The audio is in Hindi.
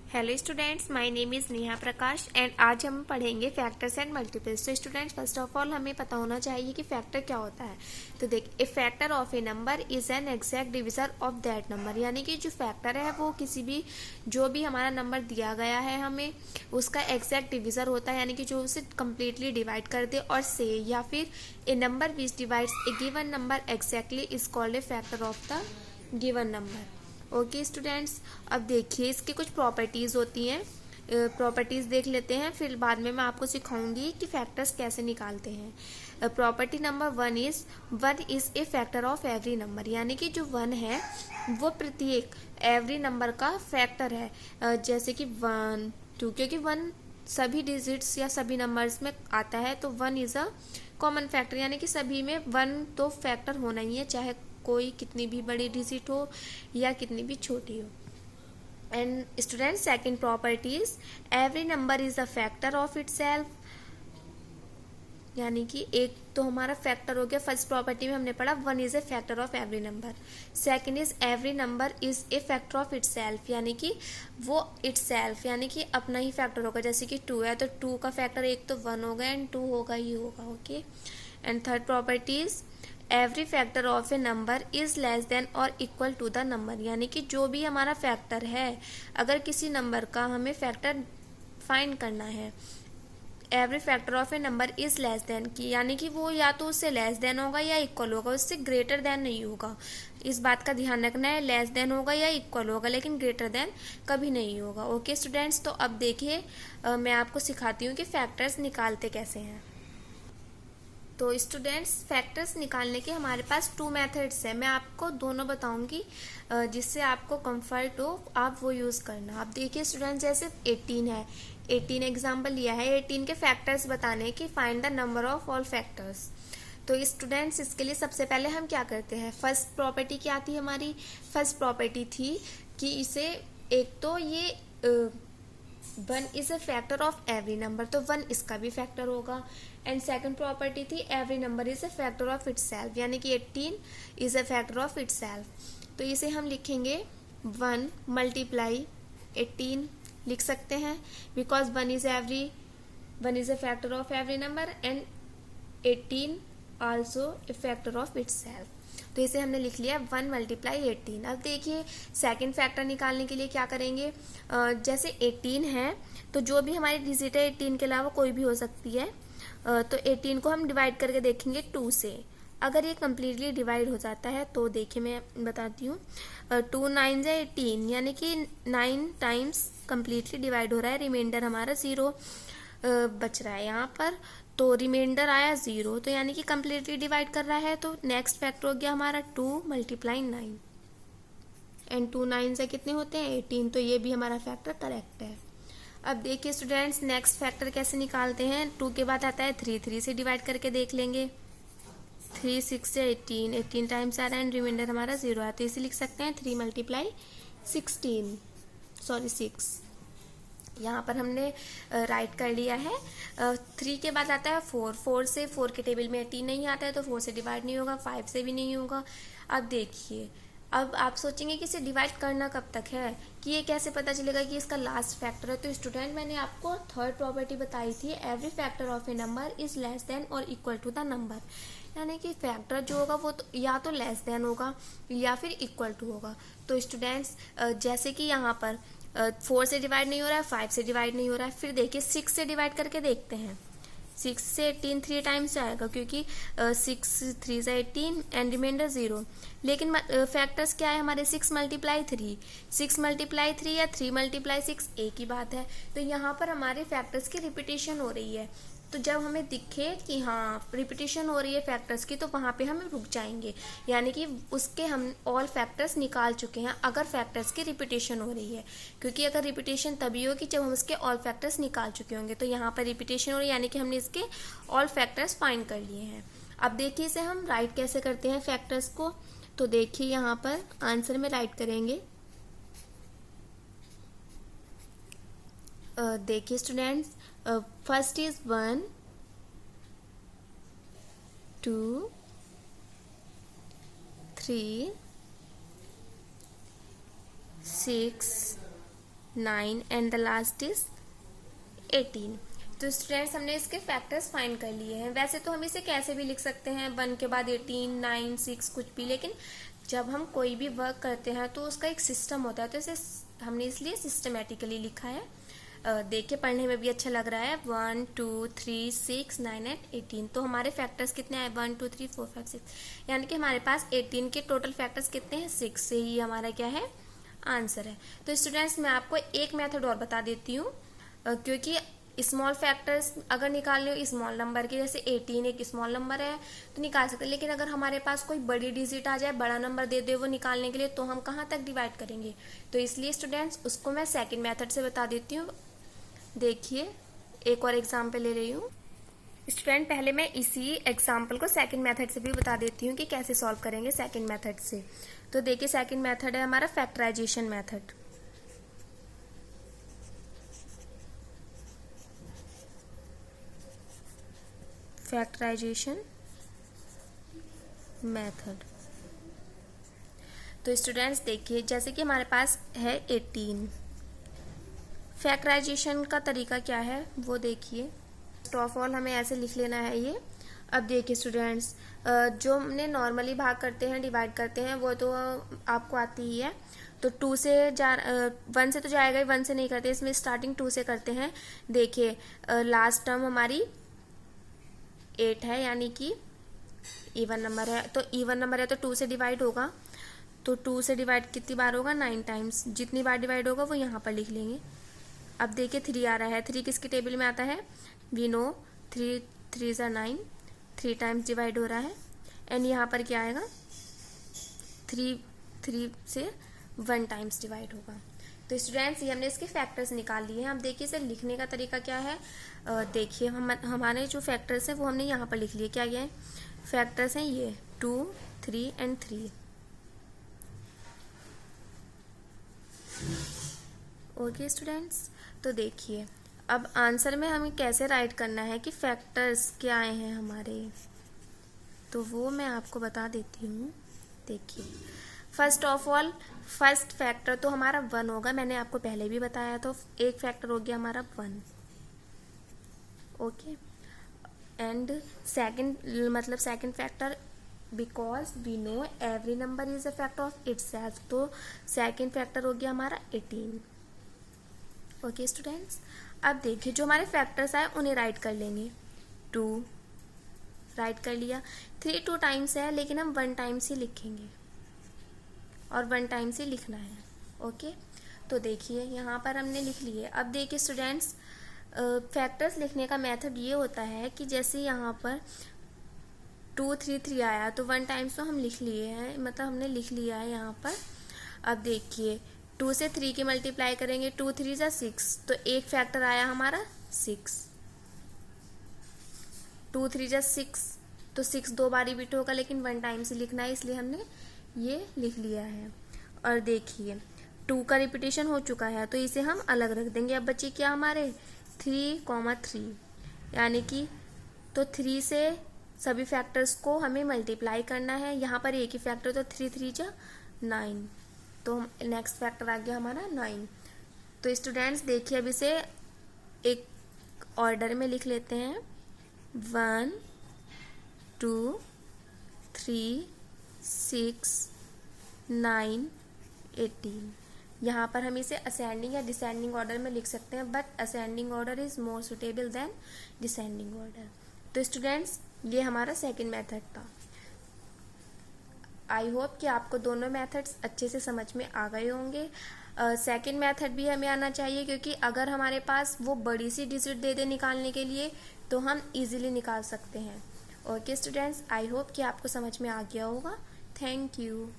Hello students, my name is Neha Prakash and आज हम पढ़ेंगे फैक्टर्स एंड मल्टीपल्स। तो स्टूडेंट्स, फर्स्ट ऑफ ऑल हमें पता होना चाहिए कि फैक्टर क्या होता है। तो देख, a factor of a number is an exact divisor of that number, यानी कि जो फैक्टर है वो किसी भी जो भी हमारा नंबर दिया गया है हमें उसका एग्जैक्ट डिविजर होता है, यानी कि जो उसे कम्प्लीटली डिवाइड कर दे। और से या फिर a number which divides a given number exactly is called a factor of the given number. Okay students, अब देखिए इसकी कुछ प्रॉपर्टीज़ होती हैं। प्रॉपर्टीज़ देख लेते हैं, फिर बाद में मैं आपको सिखाऊंगी कि फैक्टर्स कैसे निकालते हैं। Property number one is a factor of every number, यानी कि जो वन है वो प्रत्येक एवरी नंबर का फैक्टर है। जैसे कि 1 2, क्योंकि वन सभी डिजिट्स या सभी नंबर्स में आता है, तो one is a common factor, यानी कि सभी में वन तो फैक्टर होना ही है, चाहे कोई कितनी भी बड़ी डिजिट हो या कितनी भी छोटी हो। And student, second properties, every number is a factor of itself, यानी कि एक तो हमारा फैक्टर हो गया। फर्स्ट प्रॉपर्टी में हमने पढ़ा one is a factor of every number. Second is every number is a factor of itself, यानी कि वो इटसेल्फ यानी कि अपना ही फैक्टर होगा। जैसे कि 2 है तो 2 का फैक्टर एक तो 1 होगा एंड 2 होगा ही होगा। Okay. And third property is every factor of a number is less than और इक्वल टू द नंबर, यानी कि जो भी हमारा फैक्टर है, अगर किसी नंबर का हमें फैक्टर फाइंड करना है, every factor of a number is less than की, यानी कि वो या तो उससे लेस देन होगा या इक्वल होगा, उससे ग्रेटर देन नहीं होगा। इस बात का ध्यान रखना है, लेस देन होगा या इक्वल होगा, लेकिन ग्रेटर देन कभी नहीं होगा। ओके स्टूडेंट्स, तो अब देखिए मैं आपको सिखाती हूँ कि फैक्टर्स निकालते कैसे हैं। तो स्टूडेंट्स, फैक्टर्स निकालने के हमारे पास 2 मेथड्स हैं। मैं आपको दोनों बताऊंगी जिससे आपको कंफर्ट हो, आप वो यूज़ करना। आप देखिए स्टूडेंट्स, जैसे 18 है, 18 एग्जाम्पल लिया है, 18 के फैक्टर्स बताने कि find the number of all factors. तो स्टूडेंट्स, इसके लिए सबसे पहले हम क्या करते हैं, फर्स्ट प्रॉपर्टी क्या थी हमारी? फर्स्ट प्रॉपर्टी थी कि इसे एक तो ये 1 is a factor of every number, तो 1 इसका भी फैक्टर होगा। एंड सेकंड प्रॉपर्टी थी every number is a factor of itself, यानी कि 18 is a factor of itself. तो इसे हम लिखेंगे 1 मल्टीप्लाई 18 लिख सकते हैं, because 1 is a factor of every number and 18 also a factor of itself. तो इसे हमने लिख लिया 1 मल्टीप्लाई 18। अब देखिए सेकंड फैक्टर निकालने के लिए क्या करेंगे, जैसे 18 है तो जो भी हमारी डिजिट है 18 के अलावा कोई भी हो सकती है, तो 18 को हम डिवाइड करके देखेंगे 2 से। अगर ये कम्प्लीटली डिवाइड हो जाता है तो देखिए मैं बताती हूँ, 2 9 है 18, यानी कि 9 टाइम्स कम्प्लीटली डिवाइड हो रहा है, रिमाइंडर हमारा 0 बच रहा है यहाँ पर, तो रिमाइंडर आया 0, तो यानी कि कम्प्लीटली डिवाइड कर रहा है। तो नेक्स्ट फैक्टर हो गया हमारा 2 मल्टीप्लाई 9 एंड 2 9 से कितने होते हैं 18, तो ये भी हमारा फैक्टर करेक्ट है। अब देखिए स्टूडेंट्स, नेक्स्ट फैक्टर कैसे निकालते हैं। 2 के बाद आता है 3, 3 से डिवाइड करके देख लेंगे। 3 6 से 18, 18 टाइम्स आ रहा है एंड रिमाइंडर हमारा 0 है, तो इसे लिख सकते हैं 3 मल्टीप्लाई 6। यहाँ पर हमने राइट कर लिया है। 3 के बाद आता है 4, 4 से 4 के टेबल में 18 नहीं आता है, तो 4 से डिवाइड नहीं होगा, 5 से भी नहीं होगा। अब देखिए, अब आप सोचेंगे कि इसे डिवाइड करना कब तक है, कि ये कैसे पता चलेगा कि इसका लास्ट फैक्टर है। तो स्टूडेंट, मैंने आपको थर्ड प्रॉपर्टी बताई थी, every factor of a number is less than और इक्वल टू द नंबर, यानी कि फैक्टर जो होगा वो तो या तो लेस देन होगा या फिर इक्वल टू होगा। तो स्टूडेंट्स, जैसे कि यहाँ पर 4 से डिवाइड नहीं हो रहा है, 5 से डिवाइड नहीं हो रहा है, फिर देखिए 6 से डिवाइड करके देखते हैं। 6 से 18 3 टाइम्स आएगा, क्योंकि 6 3 से 18 एंड रिमाइंडर 0। लेकिन फैक्टर्स क्या है हमारे, 6 मल्टीप्लाई 3, 6 मल्टीप्लाई 3 या 3 मल्टीप्लाई 6 एक ही बात है। तो यहाँ पर हमारे फैक्टर्स की रिपीटेशन हो रही है, तो जब हमें दिखे कि हाँ रिपीटेशन हो रही है फैक्टर्स की, तो वहाँ पे हम रुक जाएंगे, यानी कि उसके हम ऑल फैक्टर्स निकाल चुके हैं अगर फैक्टर्स की रिपीटेशन हो रही है। क्योंकि अगर रिपीटेशन तभी होगी जब हम उसके ऑल फैक्टर्स निकाल चुके होंगे। तो यहाँ पर रिपीटेशन हो रही है, यानी कि हमने इसके ऑल फैक्टर्स फाइंड कर लिए हैं। अब देखिए इसे हम राइट कैसे करते हैं फैक्टर्स को। तो देखिए यहाँ पर आंसर में राइट करेंगे, देखिए students, first is 1 2 3 6 9 and the last is 18। तो स्टूडेंट्स हमने इसके फैक्टर्स फाइंड कर लिए हैं। वैसे तो हम इसे कैसे भी लिख सकते हैं, 1 के बाद 18, 9, 6 कुछ भी, लेकिन जब हम कोई भी वर्क करते हैं तो उसका एक सिस्टम होता है, तो इसे हमने इसलिए सिस्टमेटिकली लिखा है। देख के पढ़ने में भी अच्छा लग रहा है। 1 2 3 6 9 एंड 18। तो हमारे फैक्टर्स कितने आए, 1 2 3 4 5 6, यानी कि हमारे पास 18 के टोटल फैक्टर्स कितने हैं, 6 से ही हमारा क्या है, आंसर है। तो स्टूडेंट्स मैं आपको एक मेथड और बता देती हूँ, क्योंकि स्मॉल फैक्टर्स अगर निकालने हो स्मॉल नंबर के, जैसे 18 एक स्मॉल नंबर है तो निकाल सकते हैं, लेकिन अगर हमारे पास कोई बड़ी डिजिट आ जाए, बड़ा नंबर दे दे वो निकालने के लिए, तो हम कहाँ तक डिवाइड करेंगे। तो इसलिए स्टूडेंट्स उसको मैं सेकंड मेथड से बता देती हूँ। देखिए एक और एग्जाम्पल ले रही हूँ। स्टूडेंट पहले मैं इसी एग्जाम्पल को सेकंड मेथड से भी बता देती हूँ कि कैसे सॉल्व करेंगे सेकंड मेथड से। तो देखिए सेकंड मेथड है हमारा फैक्टराइजेशन मेथड। Factorization method. तो स्टूडेंट्स देखिए जैसे कि हमारे पास है 18, फैक्टराइजेशन का तरीका क्या है वो देखिए। फर्स्ट ऑफ ऑल हमें ऐसे लिख लेना है ये। अब देखिए स्टूडेंट्स, जो हमने नॉर्मली भाग करते हैं, डिवाइड करते हैं, वो तो आपको आती ही है। तो 2 से 1 से तो जाएगा ही, 1 से नहीं करते, इसमें स्टार्टिंग 2 से करते हैं। देखिए लास्ट टर्म हमारी 8 है, यानी कि इवन नंबर है, तो इवन नंबर है तो 2 से डिवाइड होगा। तो 2 से डिवाइड कितनी बार होगा, 9 टाइम्स। जितनी बार डिवाइड होगा वो यहाँ पर लिख लेंगे। अब देखिए 3 आ रहा है, 3 किसकी टेबल में आता है, वी नो 3 3 ज़ा 9, 3 टाइम्स डिवाइड हो रहा है। एंड यहाँ पर क्या आएगा, 3 से 1 टाइम्स डिवाइड होगा। तो स्टूडेंट्स ये हमने इसके फैक्टर्स निकाल लिए हैं। अब देखिए इसे लिखने का तरीका क्या है। देखिए हमारे जो फैक्टर्स हैं वो हमने यहाँ पर लिख लिए। क्या ये फैक्टर्स हैं, ये 2 3 एंड 3। ओके स्टूडेंट्स, तो देखिए अब आंसर में हमें कैसे राइट करना है कि फैक्टर्स क्या आए हैं हमारे, तो वो मैं आपको बता देती हूँ। देखिए first of all first factor तो हमारा 1 होगा, मैंने आपको पहले भी बताया। तो एक फैक्टर हो गया हमारा 1। ओके, एंड सेकंड मतलब second factor, because we know every number is a factor of itself, तो सेकंड फैक्टर हो गया हमारा 18। ओके स्टूडेंट्स, अब देखिए जो हमारे फैक्टर्स आए उन्हें राइट कर लेंगे। 2 राइट कर लिया, 3 2 टाइम्स है लेकिन हम 1 टाइम्स ही लिखेंगे और 1 टाइम्स ही लिखना है। ओके, तो देखिए यहाँ पर हमने लिख लिए। अब देखिए स्टूडेंट्स फैक्टर्स लिखने का मेथड ये होता है कि जैसे यहाँ पर 2 3 3 आया तो 1 टाइम्स तो हम लिख लिए हैं, मतलब हमने लिख लिया है यहाँ पर। अब देखिए 2 से 3 की मल्टीप्लाई करेंगे, 2 3 ज़ा 6, तो एक फैक्टर आया हमारा 6। 2 3 ज़ा 6, तो 6 2 बार रिपीट होगा लेकिन 1 टाइम से लिखना है, इसलिए हमने ये लिख लिया है। और देखिए 2 का रिपीटेशन हो चुका है तो इसे हम अलग रख देंगे। अब बच्चे क्या हमारे 3, यानी कि तो 3 से सभी फैक्टर्स को हमें मल्टीप्लाई करना है। यहाँ पर एक ही फैक्टर, तो 3 3 ज़ा 9, तो नेक्स्ट फैक्टर आ गया हमारा 9। तो स्टूडेंट्स देखिए अब इसे एक ऑर्डर में लिख लेते हैं। 1 2 3 6 9 18। यहाँ पर हम इसे असेंडिंग या डिसेंडिंग ऑर्डर में लिख सकते हैं, but ascending order is more suitable than descending order. तो स्टूडेंट्स ये हमारा सेकंड मेथड था। आई होप कि आपको दोनों मेथड्स अच्छे से समझ में आ गए होंगे। सेकंड मेथड भी हमें आना चाहिए, क्योंकि अगर हमारे पास वो बड़ी सी डिजिट दे दे निकालने के लिए तो हम इजीली निकाल सकते हैं। ओके स्टूडेंट्स, आई होप कि आपको समझ में आ गया होगा। Thank you.